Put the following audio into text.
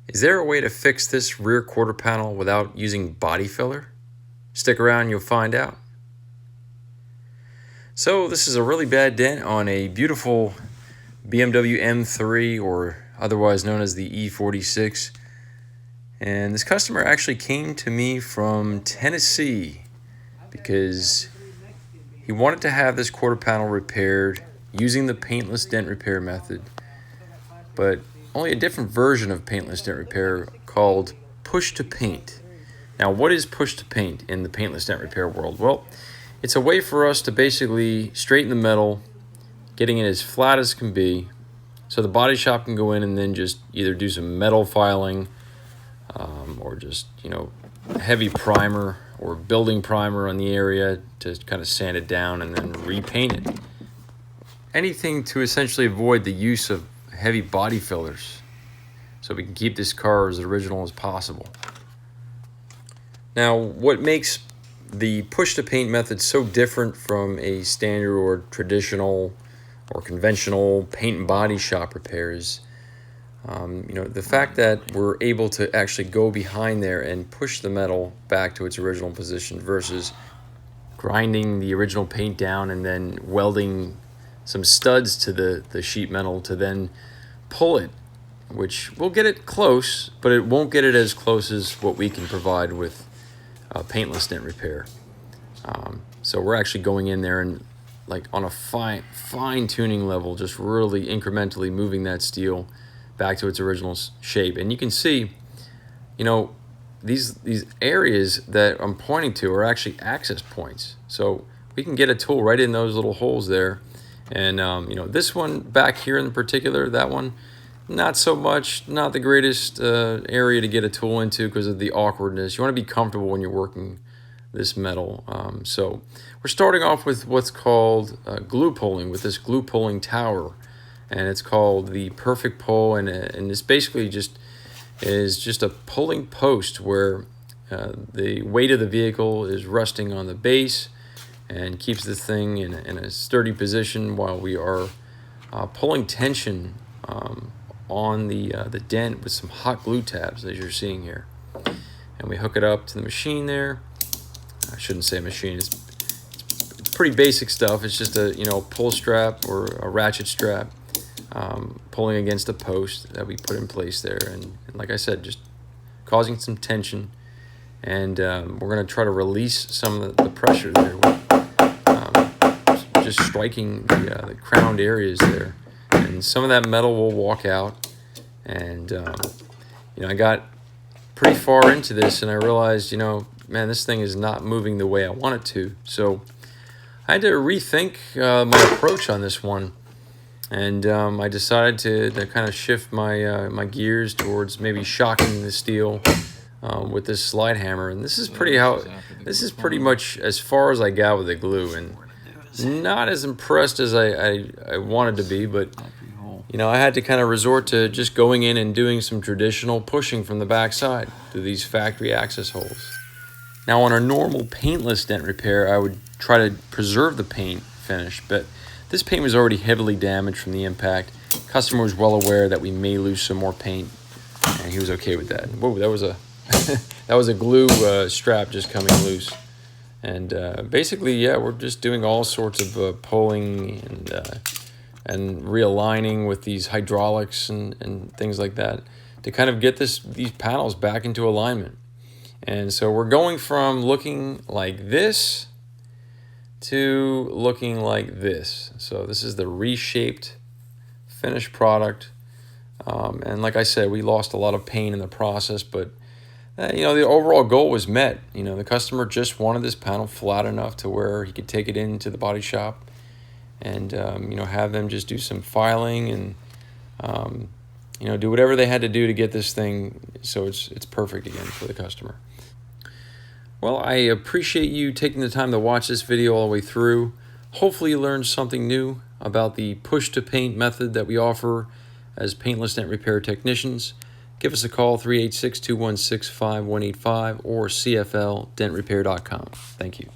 Is there a way to fix this rear quarter panel without using body filler? Stick around, you'll find out. So this is a really bad dent on a beautiful BMW M3, or otherwise known as the E46. And this customer actually came to me from Tennessee because he wanted to have this quarter panel repaired using the paintless dent repair method, but only a different version of paintless dent repair called push to paint. Now, what is push to paint in the paintless dent repair world? Well, it's a way for us to basically straighten the metal, getting it as flat as can be, so the body shop can go in and then just either do some metal filing, or just, heavy primer or building primer on the area to kind of sand it down and then repaint it. Anything to essentially avoid the use of heavy body fillers so we can keep this car as original as possible. Now, what makes the push to paint method so different from a standard or traditional or conventional paint and body shop repairs, the fact that we're able to actually go behind there and push the metal back to its original position versus grinding the original paint down and then welding some studs to the sheet metal to then pull it, which will get it close, but it won't get it as close as what we can provide with paintless dent repair. So we're actually going in there and, like, on a fine tuning level, just really incrementally moving that steel back to its original shape. And you can see, these areas that I'm pointing to are actually access points. So we can get a tool right in those little holes there. And, this one back here in particular, that one, not so much, not the greatest area to get a tool into because of the awkwardness. You want to be comfortable when you're working this metal. So we're starting off with what's called glue pulling, with this glue pulling tower. And it's called the perfect pull, and it's basically just a pulling post where the weight of the vehicle is resting on the base and keeps the thing in a sturdy position while we are pulling tension on the dent with some hot glue tabs, as you're seeing here. And we hook it up to the machine there. I shouldn't say machine, it's pretty basic stuff. It's just a pull strap or a ratchet strap pulling against a post that we put in place there, and like I said, just causing some tension. And we're going to try to release some of the pressure there with just striking the crowned areas there, and some of that metal will walk out. And I got pretty far into this and I realized, man, this thing is not moving the way I want it to. So I had to rethink my approach on this one, and I decided to kind of shift my gears towards maybe shocking the steel with this slide hammer. And this is pretty much as far as I got with the glue, and not as impressed as I wanted to be, but I had to kind of resort to just going in and doing some traditional pushing from the backside through these factory access holes. Now, on a normal paintless dent repair, I would try to preserve the paint finish, but this paint was already heavily damaged from the impact. Customer was well aware that we may lose some more paint, and he was okay with that. Whoa, that was a that was a glue strap just coming loose. And basically, yeah, we're just doing all sorts of pulling and realigning with these hydraulics and things like that to kind of get these panels back into alignment. And so we're going from looking like this to looking like this. So this is the reshaped finished product. And like I said, we lost a lot of paint in the process, but the overall goal was met. The customer just wanted this panel flat enough to where he could take it into the body shop and have them just do some filing and do whatever they had to do to get this thing so it's perfect again for the customer. Well, I appreciate you taking the time to watch this video all the way through. Hopefully you learned something new about the push to paint method that we offer as paintless dent repair technicians. Give us a call, 386-216-5185, or cfldentrepair.com. Thank you.